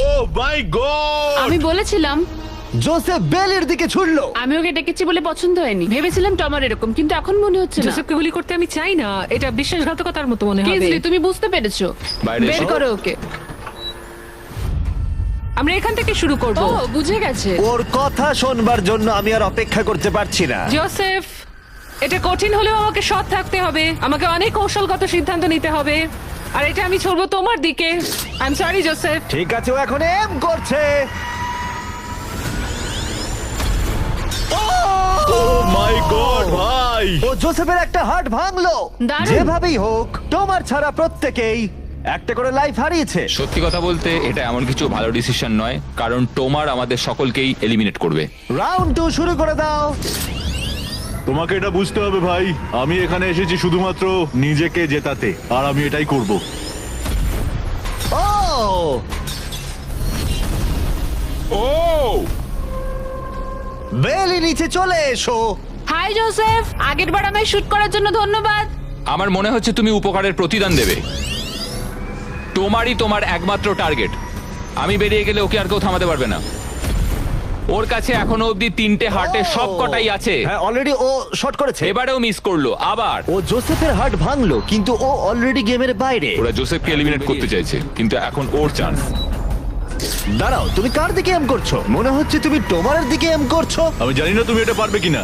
ও মাই গড! আমি বলেছিলাম, জোসেফ বেলের দিকে ছুড়লো। আমি ওকে ডেকেছি বলে পছন্দ হয়নি। ভেবেছিলাম টমার এরকম, কিন্তু এখন মনে হচ্ছে না। জোসেফকে গুলি করতে আমি চাই না, এটা বিশ্বাসঘাতকতার মতো মনে হবে। কিংসলি, তুমি বুঝতে পেরেছো? বাইরে বের এসো। করো ওকে। আমরা এখান থেকে শুরু করব। ও বুঝে গেছে। ওর কথা শোনবার জন্য আমি আর অপেক্ষা করতে পারছি না। জোসেফ, এটা কঠিন হলেও আমাকে সৎ থাকতে হবে, আমাকে অনেক কৌশলগত সিদ্ধান্ত নিতে হবে, আর এটা আমি ছড়বো তোমার দিকে। I am sorry Joseph. ঠিক আছে, ও এখন এম করছে। ও মাই গড ভাই! ও জোসেফের একটা হার্ট ভাঙলো। দারুণ। যেভাবেই হোক, তোমার ছাড়া প্রত্যেকেই একটা করে লাইফ হারিয়েছে। সত্যি কথা বলতে এটা এমন কিছু ভালো ডিসিশন নয়, কারণ টোমার আমাদের সকলকেই এলিমিনেট করবে। রাউন্ড 2 শুরু করে দাও। তোমাকে এটা বুঝতে হবে ভাই, আমি এখানে এসেছি শুধুমাত্র নিজেকে জেতাতে, আর আমি এটাই করব। ও ও বেলি, নিচে চলে এসো। হাই জোসেফ, আগের বার আমায় শুট করার জন্য ধন্যবাদ। আমার মনে হচ্ছে তুমি উপকারের প্রতিদান দেবে। টোমারই তোমার একমাত্র টার্গেট। আমি বেরিয়ে গেলে ওকে আর কেউ থামাতে পারবে না। ওর কাছে এখনো অবধি 3টে হার্টের সব কটাই আছে। হ্যাঁ, অলরেডি ও শট করেছে। এবারেও মিস করলো আবার। ও জোসেফের হার্ট ভাঙলো, কিন্তু ও অলরেডি গেমের বাইরে। ওরা জোসেফকে এলিমিনেট করতে চাইছে, কিন্তু এখন ওর চান্স। দাঁড়াও, তুমি কার দিকে এম করছো? মনে হচ্ছে তুমি টোমারের দিকে এম করছো। আমি জানি না তুমি এটা পারবে কিনা।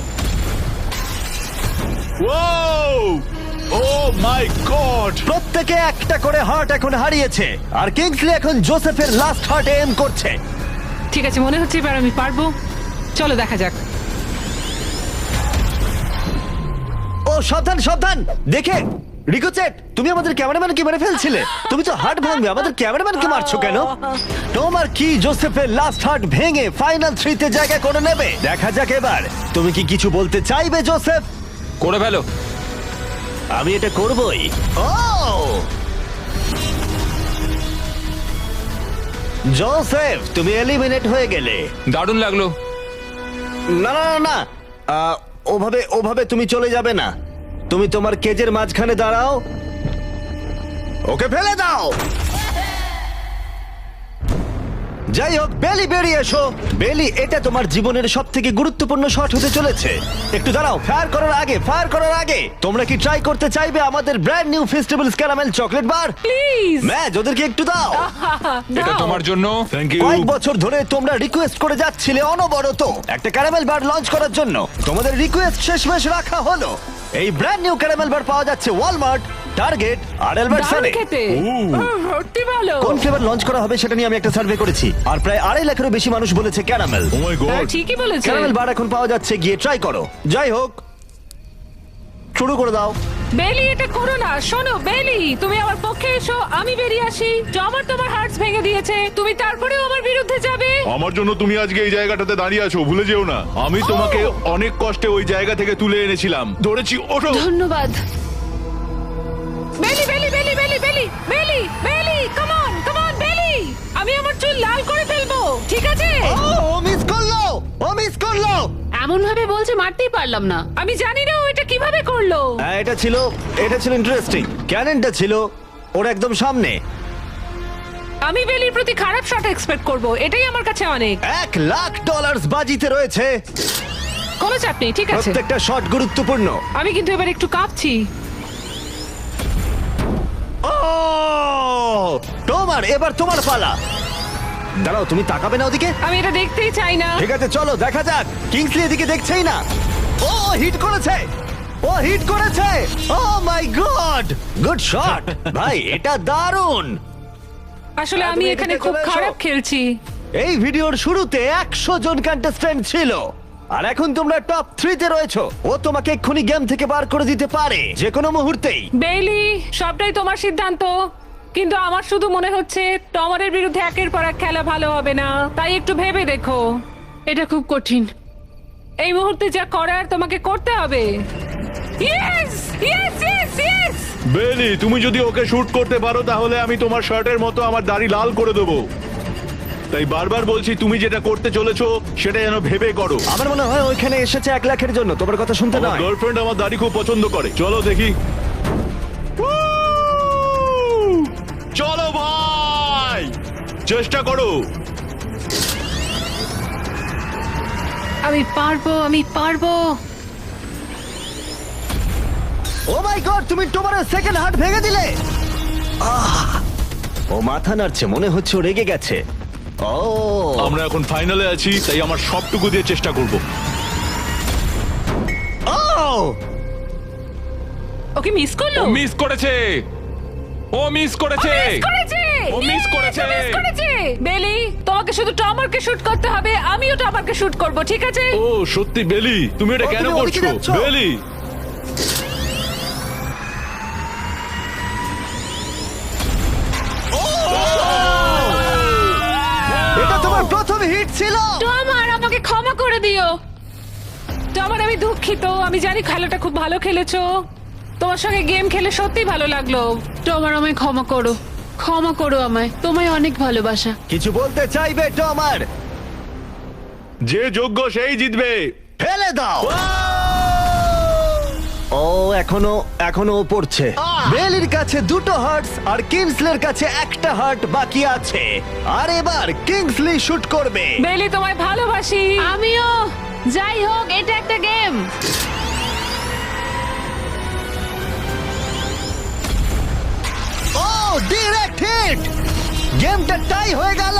ও মাই গড! প্রত্যেকে একটা করে হার্ট এখন হারিয়েছে, আর কিংসলি এখন জোসেফের লাস্ট হার্টে এম করছে। ঠিক আছে, মনে হচ্ছে এবার আমি পারবো। চলো দেখা যাক। ও সাবধান সাবধান, দেখে রিকোচেট, তুমি আমাদের ক্যামেরাম্যানকে মেরে ফেলছিলে। তুমি তো হার্ট ভাঙবে, আমাদের ক্যামেরাম্যানকে মারছো কেন? তোমার কি জোসেফের লাস্ট হার্ট ভেঙে ফাইনাল 3-তে জায়গা করে নেবে? দেখা যাক এবার। তুমি কি কিছু বলতে চাইবে জোসেফ? করে ফেলো। আমি এটা করবই। ও জোসেফ, তুমি এলিমিনেট হয়ে গেলে। দারুণ লাগলো। না না না না, ওভাবে ওভাবে তুমি চলে যাবে না। তুমি তোমার কেজের মাঝখানে দাঁড়াও, ওকে ফেলে দাও। যাই হোক, বেলি বেরিয়ে এসো। বেলি, এটা তোমার জীবনের সব থেকে গুরুত্বপূর্ণ শট হতে চলেছে। একটু দাঁড়াও, ফায়ার করার আগে তোমরা কি ট্রাই করতে চাইবে আমাদের brand new festivals caramel chocolate bar? Please. Match ওদেরকে একটু দাও। এটা তোমার জন্য। Thank you. কয়েক বছর ধরে তোমরা রিকোয়েস্ট করে যাচ্ছিলে অনবরত একটা ক্যারামেল বার লঞ্চ করার জন্য। তোমাদের রিকোয়েস্ট শেষমেশ রাখা হলো। এই ব্র্যান্ড নিউ ক্যারামেল বার পাওয়া যাচ্ছে ওয়ালমার্ট, টার্গেট আর অ্যালবার্টসনে। খেতে সত্যি ভালো। কোন ফ্লেভার লঞ্চ করা হবে সেটা নিয়ে আমি একটা সার্ভে করেছি, আর প্রায় 2.5 লাখেরও বেশি মানুষ বলেছে ক্যারামেল। ও মাই হ্যাঁ, গড! ঠিকই বলেছে। ক্যারামেল বার এখন পাওয়া যাচ্ছে, গিয়ে ট্রাই করো। যাই হোক, শুরু করে দাও। বেলি, এটা করো না। শোনো বেলি, তুমি আমার পক্ষে এসো, আমি বেরিয়ে আসি। আমার তোমার হার্টস ভেঙে দিয়েছে, তুমি তারপরেও আমার বিরুদ্ধে যাবে? আমার জন্য তুমি আজকে এই জায়গাটাতে দাঁড়িয়ে আছো, ভুলে যেও না। আমি তোমাকে অনেক কষ্টে ওই জায়গা থেকে তুলে এনেছিলাম। ধরেছি, ওঠো। ধন্যবাদ। বেলি বেলি বেলি বেলি বেলি বেলি বেলি, কাম অন কাম অন বেলি, আমি আমার চুল লাল করে ফেলবো, ঠিক আছে? ও মিস করলো। এমন ভাবে বলছে মারতেই পারলাম না। আমি জানি না ও এটা কিভাবে করলো। হ্যাঁ, এটা ছিল ইন্টারেস্টিং। ক্যাননটা ছিল ওর একদম সামনে। আমি বেলির প্রতি খারাপ শট এক্সপেক্ট করব, এটাই আমার কাছে অনেক। $1,00,000 বাজিতে রয়েছে। কোনো চাপ নেই, ঠিক আছে। প্রত্যেকটা শট গুরুত্বপূর্ণ। আমি কিন্তু এবার একটু কাঁপছি। ও এবার তোমার পালা। দাঁড়াও, তুমি তাকাবে না ওদিকে? আমি এটা দেখতেই চাই না। ঠিক আছে, চলো দেখা যাক। কিংসলি এদিকে দেখছেই না। ও হিট করেছে। ও মাই গড, গুড শট ভাই, এটা দারুণ। আসলে আমি তুমি এখানে এদিকে খুব চলে এসো। খারাপ খেলছি। এই ভিডিওর শুরুতে 100 জন কন্টেস্ট্যান্ট ছিল, আর এখন তোমরা টপ 3-তে রয়েছো। ও তোমাকে এক্ষুনি গেম থেকে বার করে দিতে পারে যে কোনো মুহূর্তেই। বেলি, সবটাই তোমার সিদ্ধান্ত, কিন্তু আমার শুধু মনে হচ্ছে টমারের বিরুদ্ধে একের পর এক খেলা ভালো হবে না, তাই একটু ভেবে দেখো। এটা খুব কঠিন। এই মুহূর্তে যা করার তোমাকে করতে হবে। Yes yes yes yes. বেলি, তুমি যদি ওকে শুট করতে পারো তাহলে আমি তোমার শার্টের মতো আমার দাড়ি লাল করে দেবো। তাই বারবার বলছি, তুমি যেটা করতে চলেছো সেটা যেন ভেবে করো। আমার মনে হয় ওইখানে এসেছে 1 লাখের জন্য, তোমার কথা শুনতে আমার নয়। গার্লফ্রেন্ড আমার দাড়ি খুব পছন্দ করে। চলো দেখি। চলো ভাই, চেষ্টা করো। আমি পারবো। ও মাই গড, তুমি তোমার সেকেন্ড হার্ট ভেঙে দিলে। ও মাথা নাড়ছে, মনে হচ্ছে ও রেগে গেছে। ও আমরা এখন ফাইনালে আছি, তাই আমার সবটুকু দিয়ে চেষ্টা করব। ও ওকে মিস করলো। ও মিস করেছে। ও মিস করেছে। বেলি, তোমাকে শুধু টমারকে শুট করতে হবে, আমিও টমারকে শুট করব, ঠিক আছে? ও সত্যি বেলি, তুমি এটা ও, কেন তুমি ওদিকে করছো? যাচ্ছ? বেলি, এটা তোমার প্রথম হিট ছিল। টমার, আমাকে ক্ষমা করে দিও। টমার, আমি দুঃখিত। আমি জানি খেলাটা খুব ভালো খেলেছো, তোমার সঙ্গে গেম খেলে সত্যি ভালো লাগলো। টমার, আমায় ক্ষমা করো আমায়। তোমায় অনেক ভালোবাসা। কিছু বলতে চাইবে টমার? যে যোগ্য সেই জিতবে। ফেলে দাও। ও এখনো ও পড়ছে। বেলির কাছে 2টো হার্টস আর কিংসলের কাছে 1টা হার্ট বাকি আছে, আর এবার কিংসলি শুট করবে। বেলি, তোমায় ভালোবাসি। আমিও। যাই হোক, এটা একটা গেম। ও ডিরেক্ট হিট। গেমটা টাই হয়ে গেল।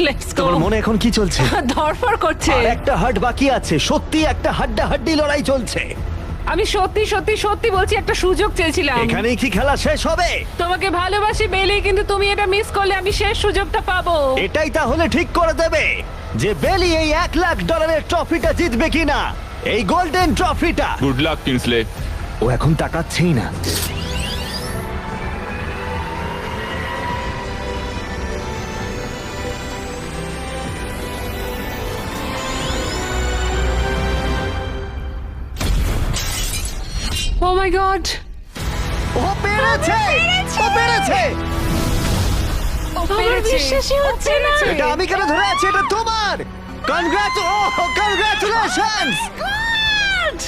লেটস গো তোমার মনে এখন কি চলছে? ধরফর করছে। আর একটা হার্ট বাকি আছে, সত্যি একটা হাড্ডাহাড্ডি লড়াই চলছে। আমি সত্যি সত্যি সত্যি বলছি, একটা সুযোগ চেয়েছিলাম। এখানেই কি খেলা শেষ হবে? তোমাকে ভালোবাসি বেলি, কিন্তু তুমি এটা মিস করলে আমি শেষ সুযোগটা পাবো। এটাই তাহলে ঠিক করে দেবে যে বেলি এই $1,00,000 ট্রফিটা জিতবে কিনা, এই গোল্ডেন ট্রফিটা। Good luck Kingsley. ও এখন তাকাচ্ছেই না। ও মাই গড, ও পেরেছে, ও পেরেছে। আমার বিশ্বাসই হচ্ছে না। এটা আমি কেন ধরে আছি? এটা তোমার। কনগ্রাচুলেশনস।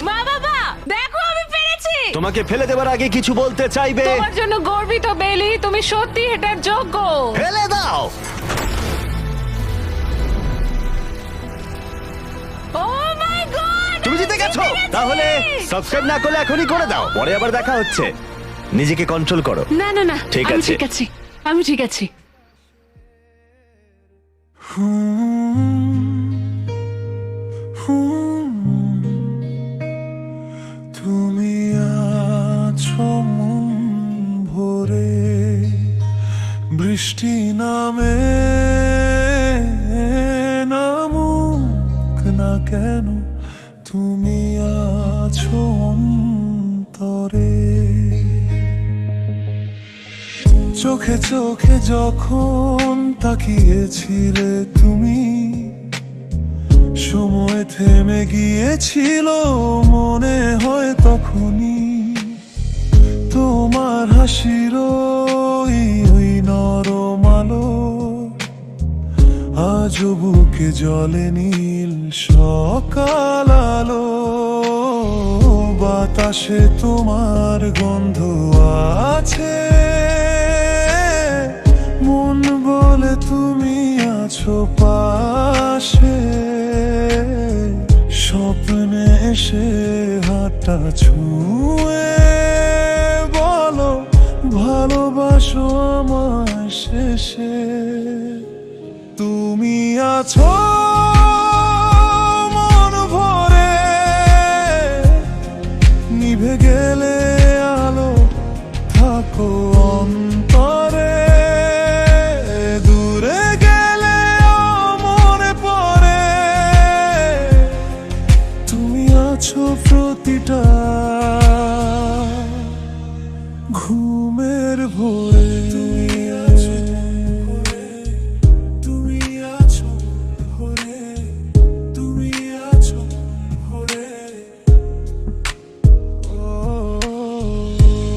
মা বাবা, দেখো আমি পেরেছি। তোমাকে ফেলে দেওয়ার আগে কিছু বলতে চাইবে? তোমার জন্য গর্বিত বেলি, তুমি সত্যি এটার যোগ্য। ফেলে দাও। ও মাই গড, তুমি জিতে গেছো। তাহলে সাবস্ক্রাইব না করলে এখনই করে দাও, পরে আবার দেখা হচ্ছে। নিজেকে কন্ট্রোল করো। না না না, ঠিক আমি আছে। ঠিক আছি, আমি ঠিক আছি। তুমি আছো মন ভরে, বৃষ্টি নামে নামুক না কেন, তুমি আছো অন্তরে। চোখে চোখে যখন তাকিয়েছিলে তুমি, সময় থেমে গিয়েছিল মনে হয় তখনই। তোমার হাসির ওই নরম আলো আজ বুকে জলে নীল সকাল আলো। বাতাসে তোমার গন্ধ আছে, মন বলে তুমি আছো পাশে। স্বপ্নে এসে হাতটা ছুঁয়ে বলো ভালোবাসো আমার শেষে। তুমি আছো মন ভরে, নিভে গেলে আলো থাকো অন্তরে। দূরে গেলে মনে পড়ে, তুমি আছো প্রতিটা ঘুমের ভোরে। তুমি আছো ভোরে, তুমি আছো ভোরে।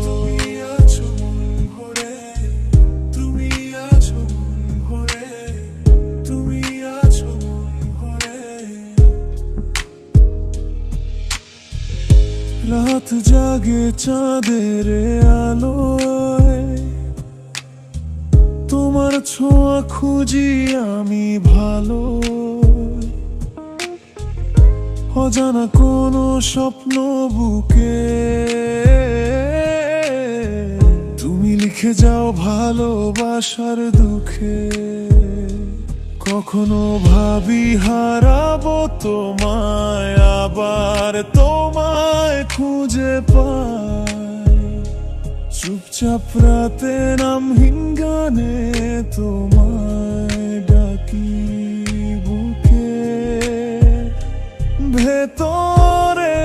তুমি আছো ভোরে, তুমি আছো ভোরে, তুমি আছো ভোরে। রাত জাগে চাঁদের আলোয়, তোমার ছোঁয়া খুঁজি আমি ভালো। অজানা কোনো স্বপ্ন বুকে তুমি লিখে যাও ভালোবাসার দুঃখে। কখনো ভাবি হারাবো তোমায়, আবার তোমায় খুঁজে পাই। চুপচাপ রাতে নামহীন গানে তোমায় ডাকি বুকে ভেতরে।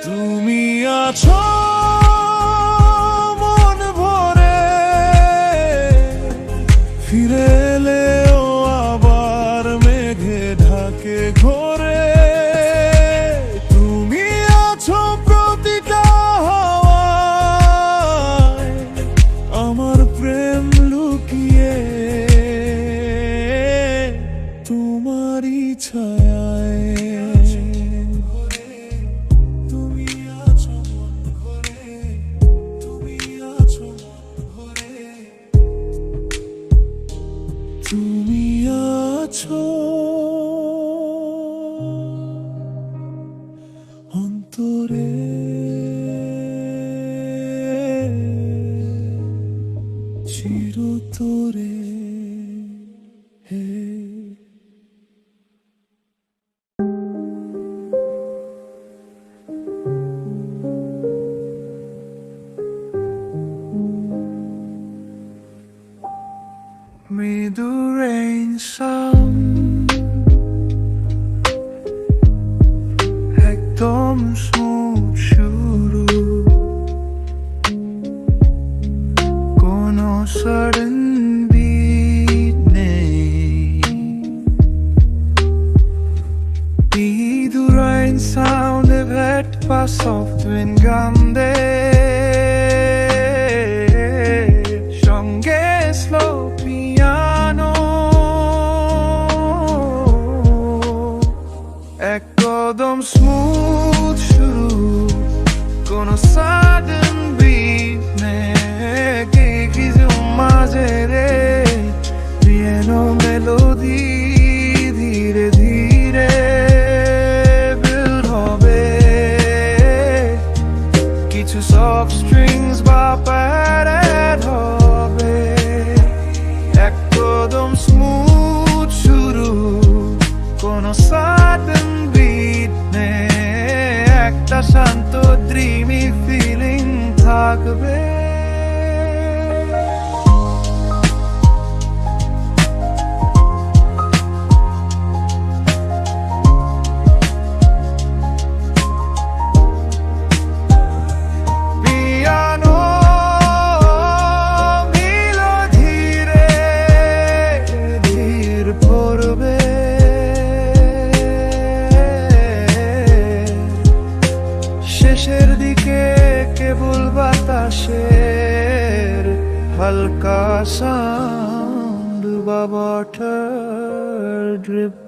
তুমি আছো মন ভরে, ফিরে এলেও আবার মেঘে ঢাকে ঘোরে। তুমি আছো প্রতিটা হাওয়ায়, আমার প্রেম লুকিয়ে তোমারই ছায়ায়। তুমি আছো মন ভরে, তুমি আছো মন ভরে, তুমি আছো অন্তরে। মৃদু rain sound একদম smooth শুরু কোনো sudden beat নেই মৃদু rain sound একবার soft wind গান্ধে সঙ্গে slow piano একদম স্মুথ শুরু কোনো সাডেন বিট নেই মাঝে রে পিয়ানো মেলোডি ধীরে ধীরে বিল্ড হবে কিছু সফট স্ট্রিংস বা প্যাড হবে একদম স্মুথ শুরু কোনো সাডেন বিট নেই একটা শান্ত ড্রিমি ফিলিং থাকবে পিয়ানো মেলোডি ধীরে ধীর পড়বে শেষের দিকে কেবল বাতাসের হালকা সাউন্ড বা ওয়াটার ড্রিপ